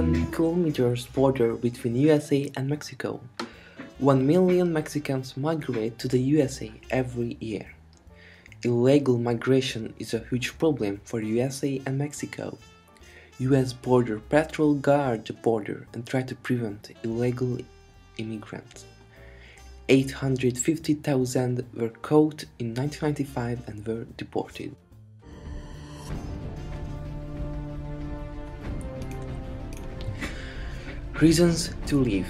million kilometers border between USA and Mexico. 1 million Mexicans migrate to the USA every year. Illegal migration is a huge problem for USA and Mexico. US Border Patrol guard the border and try to prevent illegal immigrants. 850,000 were caught in 1995 and were deported. Reasons to leave.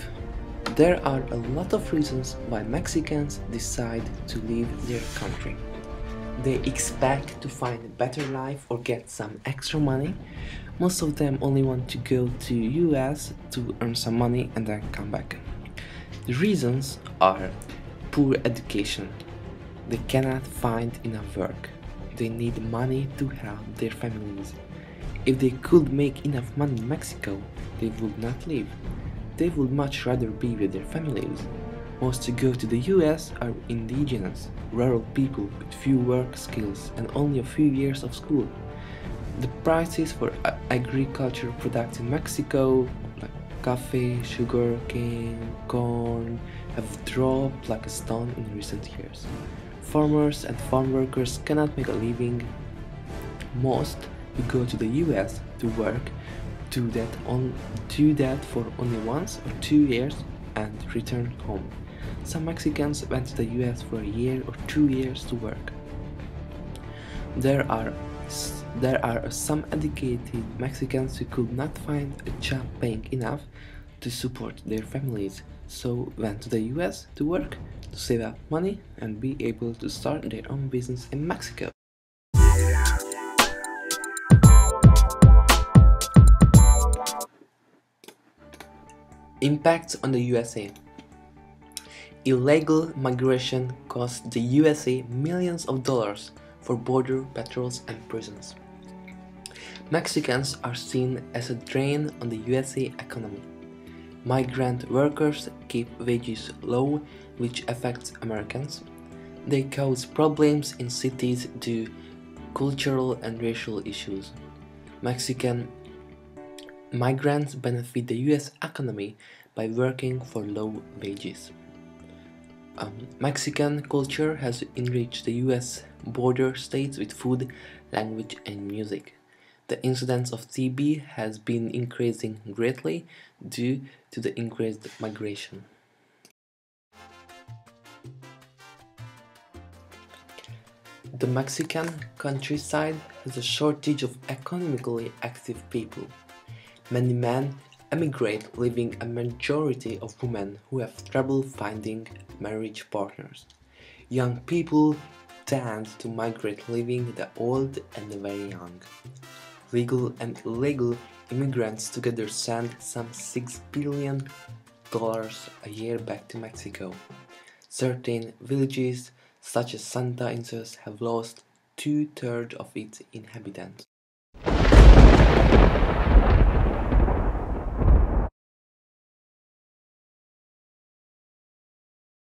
There are a lot of reasons why Mexicans decide to leave their country. They expect to find a better life or get some extra money. Most of them only want to go to US to earn some money and then come back. The reasons are poor education. They cannot find enough work. They need money to help their families. If they could make enough money in Mexico, they would not leave. They would much rather be with their families. Most who go to the US are indigenous, rural people with few work skills and only a few years of school. The prices for agricultural products in Mexico, like coffee, sugar cane, corn, have dropped like a stone in recent years. Farmers and farm workers cannot make a living. Most who go to the US to work do that for only once or 2 years and return home. Some Mexicans went to the US for a year or 2 years to work. There are some educated Mexicans who could not find a job paying enough to support their families, so went to the US to work, to save up money and be able to start their own business in Mexico. Impacts on the USA. Illegal migration costs the USA millions of dollars for border patrols and prisons. Mexicans are seen as a drain on the USA economy. Migrant workers keep wages low, which affects Americans. They cause problems in cities due to cultural and racial issues. Mexican migrants benefit the US economy by working for low wages. Mexican culture has enriched the US border states with food, language, and music. The incidence of TB has been increasing greatly due to the increased migration. The Mexican countryside has a shortage of economically active people. Many men emigrate, leaving a majority of women who have trouble finding marriage partners. Young people tend to migrate, leaving the old and the very young. Legal and illegal immigrants together send some $6 billion a year back to Mexico. Certain villages, such as Santa Ynez, have lost 2/3 of its inhabitants.